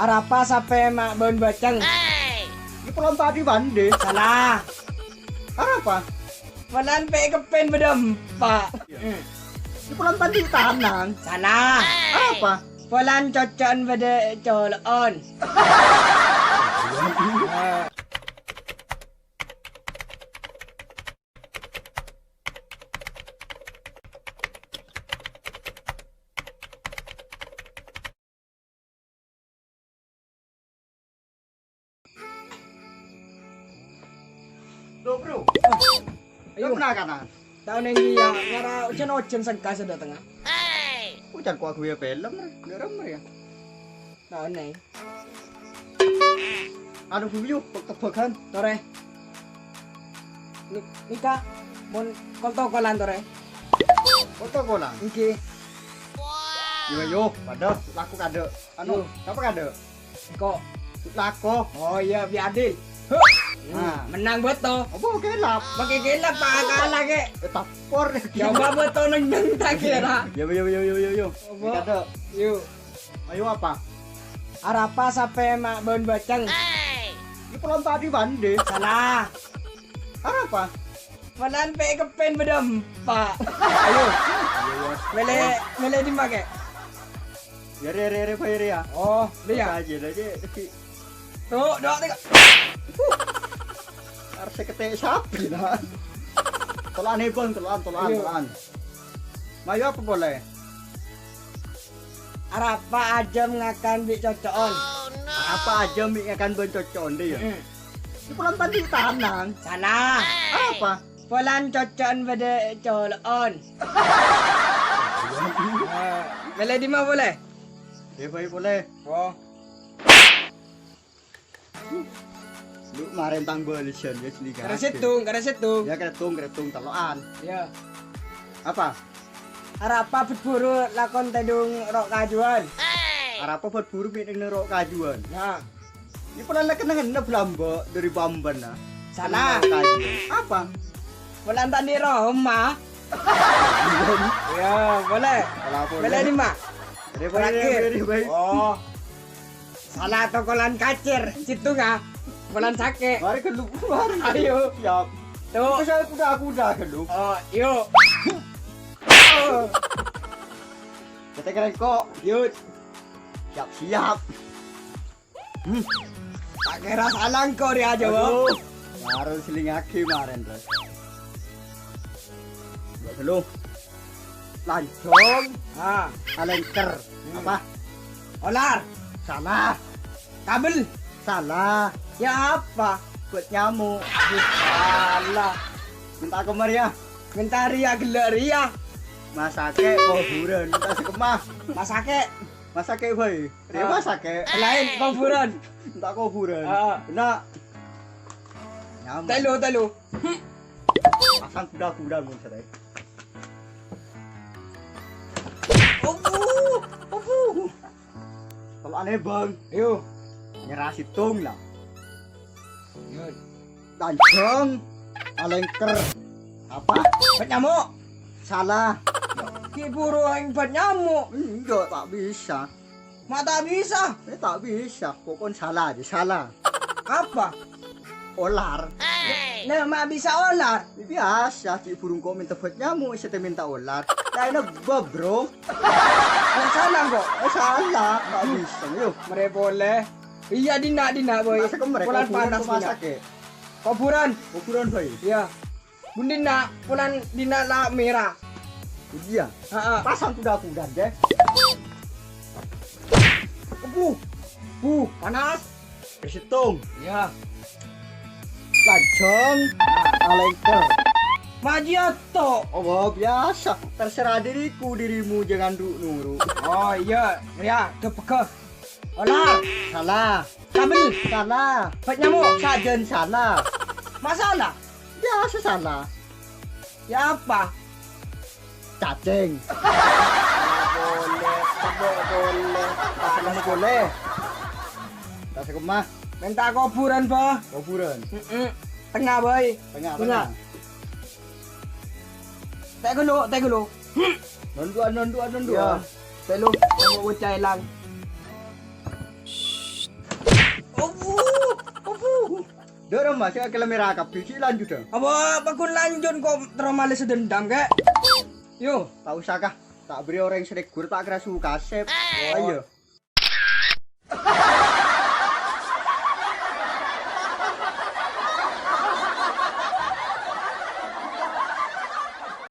Arapa sampai mak bon bacang. Ini pulang tadi bande. Salah. Apa? Pelan pe kepen bedem, Pak. Ini pulang tadi tanang. Salah. Apa? Pelan cocokan pada colon. Loh bro. Ayo. Ayo pernah kanan. Tahun ini ya ngara ojen sengka sudah tengah. Ujan ku aku ya film ngerem ya. Tahun ini. Aduh guyu tebak-tebakan. Tore. Nika mon kol-kolan tore. Foto kolang. Iki. Yo pada laku kade. Anu, apa kade? Kok. Laku. Oh iya bi adil. Nah. Menang beto. Apa gelap? Pakai gelap Pak kalah ke. Tapor. Coba beto neng tak kira. Yo. Apa? Kade. Yuk. Ayo apa? Arapa sampai mak bon bacang. Ini pulang tadi bande. Salah. Apa? Pelan pe kepen bedem, Pak. Ayo. Mele dipakai. Ya re bayar ya. Oh, dia. Aja aja. Tuh, dok tiga. Harus ketek sapi lah. Tolan hebon, tolan. Mayo apa boleh? Arapa aja ngakan bi cocokan. Apa aja mie akan bencocon deh ya. Ini pulang tadi tanang. Salah. Apa? Pelan cocokan pada colon. Mele di mana boleh? Ya baik boleh. Oh. Lu kemarin tanggal lesen ya sini kan. Kada situng. Ya keretung teloan. Ya. Apa? Arapa berburu lakon tedung rok kajuan. Arapa buat buru mie nerok kajuan. Nah, Ini pulang lagi nengen belamba dari Bamban nah. salah. Kajuan. Apa? Pelan tadi Roma. Ya, boleh. Mele di mana? Ya baik. Oh. Salah tokolan kacir. Situ nggak? Pelan sake. Mari ke lu mari. Ayo. Siap. Tuh. Saya kuda ke lu. Oh, yuk. Kita keren kok. Yuk. Siap. Tak kira salah kau dia aja, Bang. Harus selingaki kemarin terus. Buat dulu. Lancong, Ah, alengker. Apa? olar, Salah. kabel. Salah. Ya apa? Buat nyamuk. Salah. Minta kemar ya. Minta ria gelar ria. Masake kuburan. Minta sekemah. Masake. Masake boy. Dia masake. Lain kuburan. Minta kuburan. Ah. Nyamuk. Telu. Pasang kuda mun sadai. Kalau aneh bang, Yuk. nyerah situng lah. Yuk. Lancong, alengker. Apa? Nyamuk. Salah. Ki buru yang buat nyamuk. Enggak, tak bisa. Mata bisa. Tak bisa. Pokoknya salah aja, salah. Apa? Olar. Nah, mak bisa olar. Biasa, si burung kau minta buat nyamuk, saya minta olar. Nah, ini bro. Oh, salah kok. Salah, tak bisa. Yuk. Mereka boleh. Iya, dina boy. Masa ke mereka Pulan kuburan panas ke dina. masak ya? Kuburan. Kuburan boy. Iya. Bundina, pulan dina la merah. Iya. Heeh. Pasang kuda deh. Panas. Bersitung. Iya. Lancong, alengker. Majiato. Oh biasa, terserah dirimu jangan nuru. Oh iya, ya, kepeke. Olar, Salah, kabel, salah. buat nyamuk. Sajen salah. Masalah. Biasa salah. Ya apa? Cacing. Boleh. Pasang boleh. Tak sekemah. Minta kuburan, Bah. Kuburan. Tengah, boy. Tengah. Tak gelo. Nonduan. Ya. Telu, kamu ucai lang. Dora Mas, ya kelem rakap biji lanjut dong. Apa kun lanjut kok teromale sedendam kek? Yo, Tak usah kah? Tak beri orang yang sedegur tak kira suka sep. Ayo.